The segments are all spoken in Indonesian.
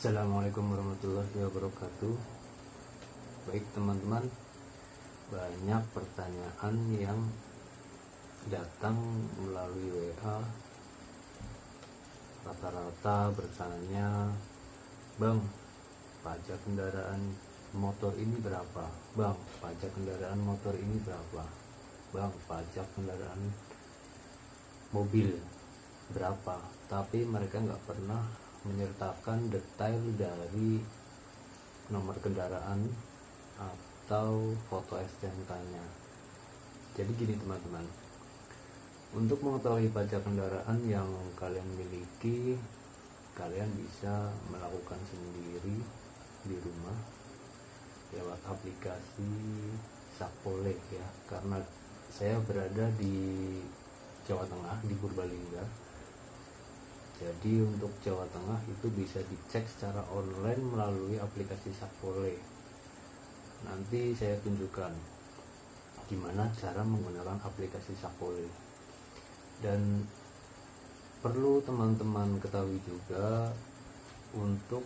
Assalamualaikum warahmatullahi wabarakatuh. Baik teman-teman, banyak pertanyaan yang datang melalui WA. Rata-rata bertanya, "Bang, pajak kendaraan motor ini berapa? Bang, pajak kendaraan motor ini berapa? Bang, pajak kendaraan mobil berapa?" Tapi mereka nggak pernah menyertakan detail dari nomor kendaraan atau foto STNK-nya. Jadi gini teman-teman, untuk mengetahui pajak kendaraan yang kalian miliki, kalian bisa melakukan sendiri di rumah lewat aplikasi Sakpole ya, karena saya berada di Jawa Tengah, di Purbalingga. Jadi untuk Jawa Tengah itu bisa dicek secara online melalui aplikasi Sakpole. Nanti saya tunjukkan gimana cara menggunakan aplikasi Sakpole. Dan perlu teman-teman ketahui juga, untuk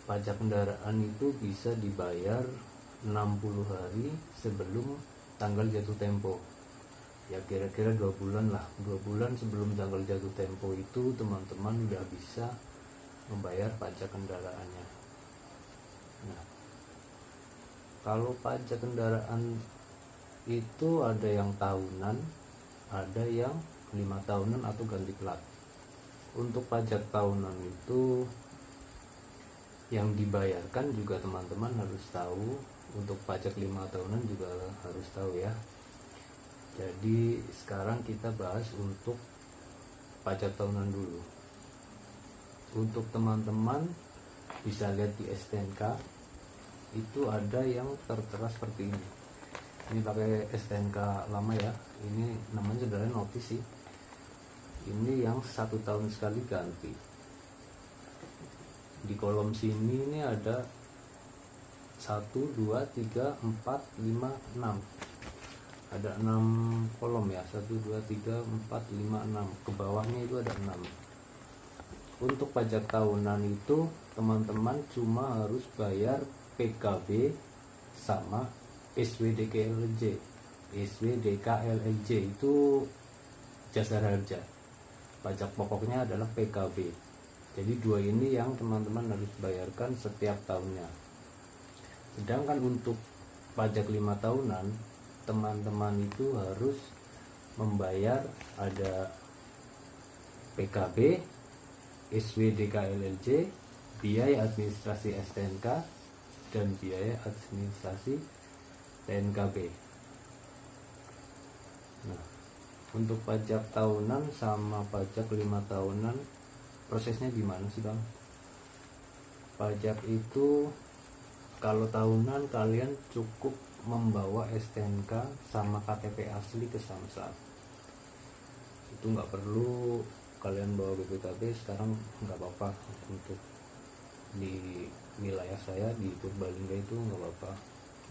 pajak kendaraan itu bisa dibayar 60 hari sebelum tanggal jatuh tempo. Ya kira-kira 2 bulan lah, 2 bulan sebelum tanggal jatuh tempo itu teman-teman udah bisa membayar pajak kendaraannya. Nah, kalau pajak kendaraan itu ada yang tahunan, ada yang 5 tahunan atau ganti plat. Untuk pajak tahunan itu yang dibayarkan juga teman-teman harus tahu. Untuk pajak 5 tahunan juga harus tahu ya. Jadi sekarang kita bahas untuk pajak tahunan dulu. Untuk teman-teman bisa lihat di STNK, itu ada yang tertera seperti ini. Ini pakai STNK lama ya. Ini namanya sebenarnya notis sih. Ini yang 1 tahun sekali ganti. Di kolom sini ini ada 1, 2, 3, 4, 5, 6. Ada 6 kolom ya, 1, 2, 3, 4, 5, 6. Ke bawahnya itu ada 6. Untuk pajak tahunan itu teman-teman cuma harus bayar PKB sama SWDKLLJ. SWDKLLJ itu jasa harja. Pajak pokoknya adalah PKB. Jadi dua ini yang teman-teman harus bayarkan setiap tahunnya. Sedangkan untuk pajak 5 tahunan, teman-teman itu harus membayar ada PKB, SWDKLLJ, biaya administrasi STNK, dan biaya administrasi TNKB. Nah, untuk pajak tahunan sama pajak 5 tahunan prosesnya gimana sih Bang? Pajak itu kalau tahunan kalian cukup membawa STNK sama KTP asli ke Samsat. Itu nggak perlu kalian bawa BPKB. Sekarang nggak apa-apa, untuk di wilayah saya di Purbalingga itu nggak apa-apa.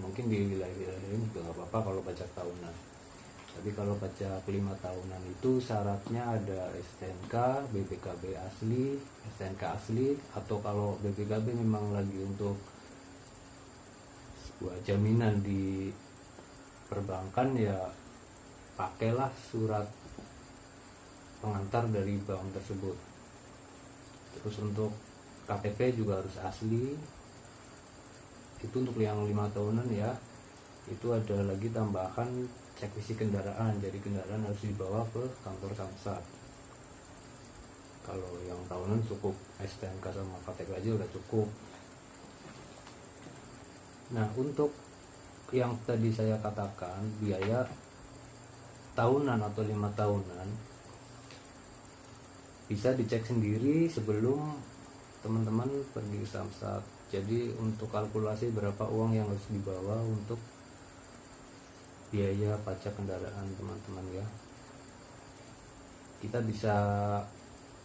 Mungkin di wilayah lain juga nggak apa-apa kalau pajak tahunan. Tapi kalau pajak 5 tahunan itu syaratnya ada STNK, BPKB asli, STNK asli, atau kalau BPKB memang lagi untuk buat jaminan di perbankan ya pakailah surat pengantar dari bank tersebut. Terus untuk KTP juga harus asli. Itu untuk yang 5 tahunan ya. Itu ada lagi tambahan cek isi kendaraan. Jadi kendaraan harus dibawa ke kantor Samsat. Kalau yang tahunan cukup STNK sama KTP aja udah cukup. Nah, untuk yang tadi saya katakan biaya tahunan atau 5 tahunan bisa dicek sendiri sebelum teman-teman pergi ke Samsat. Jadi untuk kalkulasi berapa uang yang harus dibawa untuk biaya pajak kendaraan teman-teman ya, kita bisa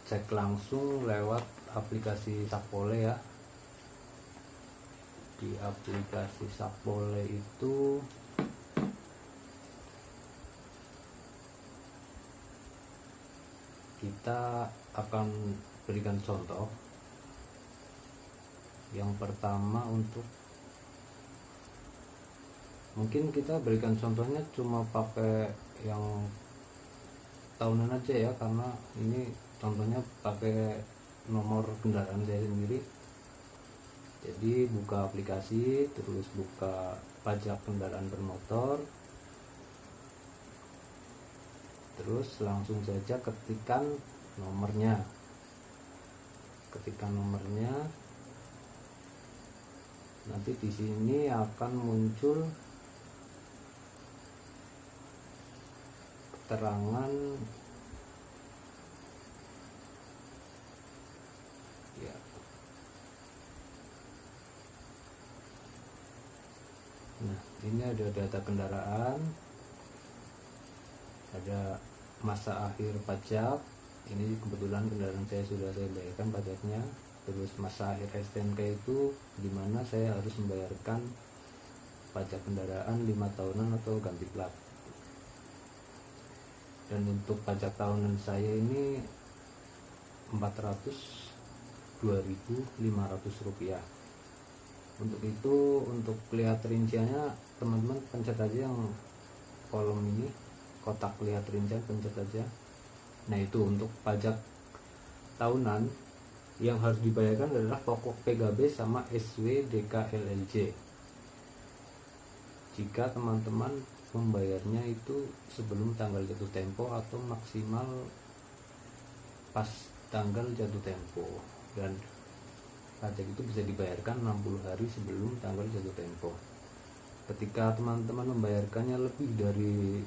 cek langsung lewat aplikasi Sakpole ya. Di aplikasi Sakpole itu kita akan berikan contoh Yang pertama, untuk mungkin kita berikan contohnya cuma pakai yang tahunan aja ya, karena ini contohnya pakai nomor kendaraan saya sendiri. Jadi buka aplikasi, terus buka pajak kendaraan bermotor, terus langsung saja ketikkan nomornya. Nanti di sini akan muncul keterangan ya. Nah, ini ada data kendaraan, ada masa akhir pajak. Ini kebetulan kendaraan saya sudah saya bayarkan pajaknya. Terus masa akhir STNK itu dimana saya harus membayarkan pajak kendaraan 5 tahunan atau ganti plat. Dan untuk pajak tahunan saya ini 402.500 rupiah. Untuk itu, untuk lihat rinciannya, teman-teman pencet aja yang kolom ini, kotak lihat rincian, pencet aja. Nah, itu untuk pajak tahunan yang harus dibayarkan adalah pokok PKB sama SWDKLLJ. Jika teman-teman membayarnya itu sebelum tanggal jatuh tempo atau maksimal pas tanggal jatuh tempo, dan pajak itu bisa dibayarkan 60 hari sebelum tanggal jatuh tempo. Ketika teman-teman membayarkannya lebih dari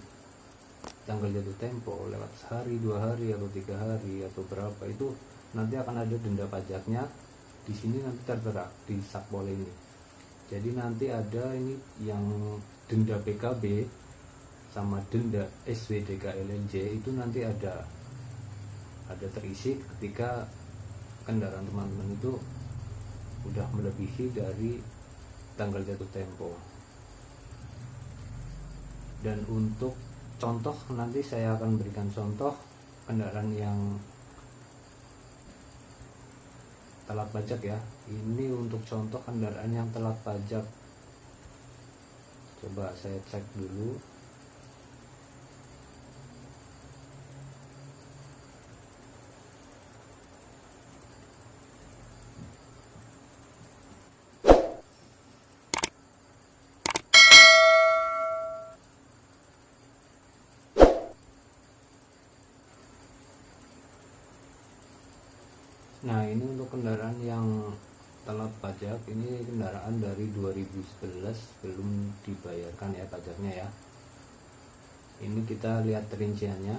tanggal jatuh tempo, lewat sehari, 2 hari, atau 3 hari, atau berapa, itu nanti akan ada denda pajaknya. Di sini nanti tertera di Sakpol ini. Jadi nanti ada ini yang denda PKB sama denda SWDKLNJ itu nanti ada terisi ketika kendaraan teman-teman itu udah melebihi dari tanggal jatuh tempo. Dan untuk contoh, nanti saya akan berikan contoh kendaraan yang telat pajak ya. Ini untuk contoh kendaraan yang telat pajak. Coba saya cek dulu. Nah, ini untuk kendaraan yang telat pajak, ini kendaraan dari 2011 belum dibayarkan ya pajaknya ya. Ini kita lihat rinciannya.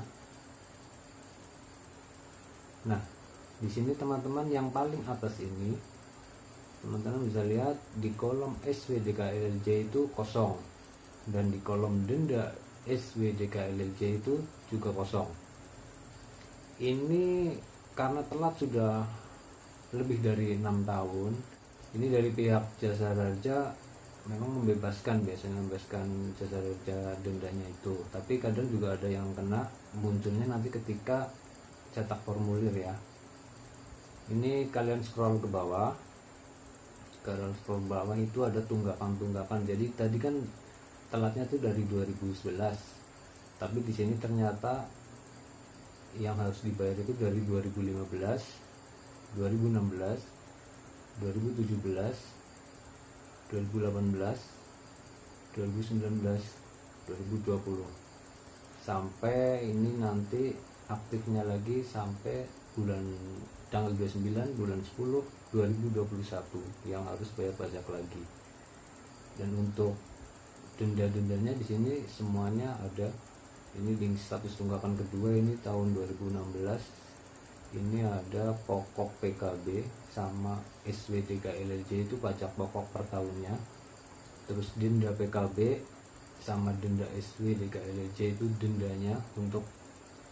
Nah, di sini teman-teman yang paling atas ini, teman-teman bisa lihat di kolom SWDKLLJ itu kosong, dan di kolom denda SWDKLLJ itu juga kosong. Ini karena telat sudah lebih dari 6 tahun. Ini dari pihak Jasa Raja memang biasanya membebaskan Jasa Raja dendanya itu, tapi kadang juga ada yang kena, munculnya nanti ketika cetak formulir ya. Ini kalian scroll ke bawah, itu ada tunggakan. Jadi tadi kan telatnya tuh dari 2011, tapi di sini ternyata yang harus dibayar itu dari 2015, 2016, 2017, 2018, 2019, 2020, sampai ini nanti aktifnya lagi sampai tanggal 29 bulan 10 2021 yang harus bayar pajak lagi. Dan untuk denda-dendanya di sini semuanya ada. Ini link status tunggakan kedua, ini tahun 2016. Ini ada pokok PKB sama SWDKLLJ itu pajak pokok per tahunnya. Terus denda PKB sama denda SWDKLLJ itu dendanya untuk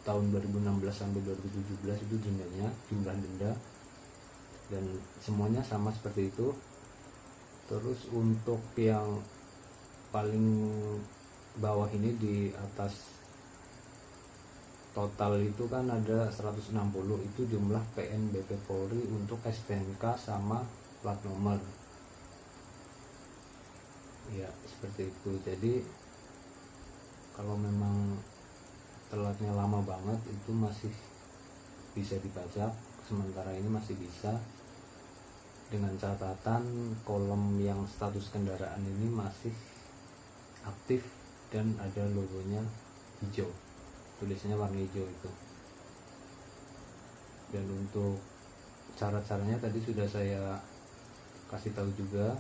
tahun 2016 sampai 2017 itu dendanya, jumlah denda, dan semuanya sama seperti itu. Terus untuk yang paling bawah ini di atas total itu kan ada 160, itu jumlah PNBP Polri untuk STNK sama plat nomor. Ya seperti itu. Jadi kalau memang telatnya lama banget itu masih bisa dipajak, sementara ini masih bisa, dengan catatan kolom yang status kendaraan ini masih aktif dan ada logonya hijau, tulisannya warna hijau itu. Dan untuk cara-caranya tadi sudah saya kasih tahu juga.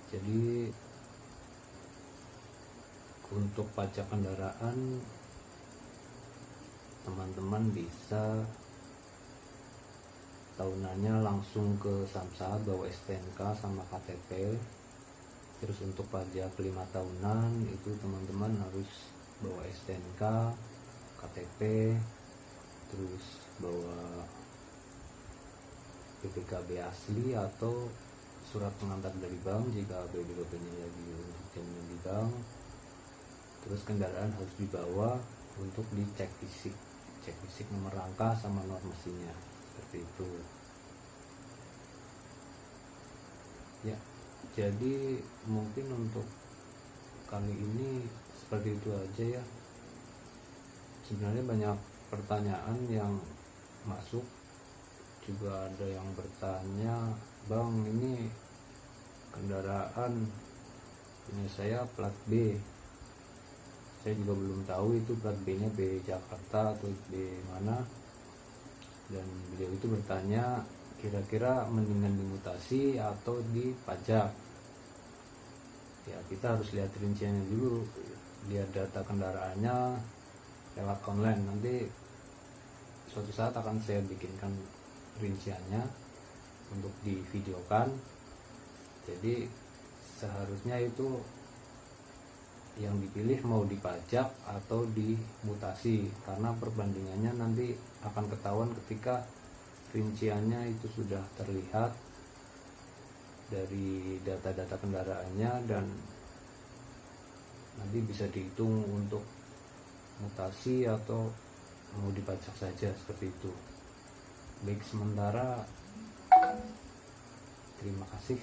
Jadi untuk pajak kendaraan teman-teman bisa tahunannya langsung ke Samsat bawa STNK sama KTP. Terus untuk pajak 5 tahunan itu teman-teman harus bawa STNK, KTP, terus bawa BPKB asli atau surat pengantar dari bank jika BPKB-nya lagi untuk jaminan di bank. Terus kendaraan harus dibawa untuk dicek fisik, cek fisik nomor rangka sama nomor mesinnya, seperti itu ya. Jadi mungkin untuk kali ini seperti itu aja ya. Sebenarnya banyak pertanyaan yang masuk, juga ada yang bertanya, bang ini kendaraan punya saya plat B, saya juga belum tahu itu plat B nya B Jakarta atau B mana. Dan beliau itu bertanya kira-kira mendingan dimutasi atau dipajak. Ya kita harus lihat rinciannya dulu, lihat data kendaraannya lewat online. Nanti suatu saat akan saya bikinkan rinciannya untuk divideokan. Jadi seharusnya itu yang dipilih mau dipajak atau dimutasi, karena perbandingannya nanti akan ketahuan ketika rinciannya itu sudah terlihat dari data-data kendaraannya, dan nanti bisa dihitung untuk mutasi atau mau dipajak saja, seperti itu. Baik, sementara terima kasih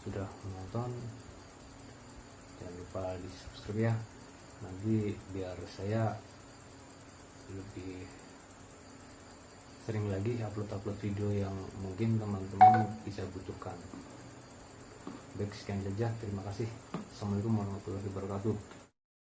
sudah menonton. Jangan lupa di subscribe ya, nanti biar saya lebih sering lagi upload video yang mungkin teman-teman bisa butuhkan. Baik, sekian saja, terima kasih. Assalamualaikum warahmatullahi wabarakatuh.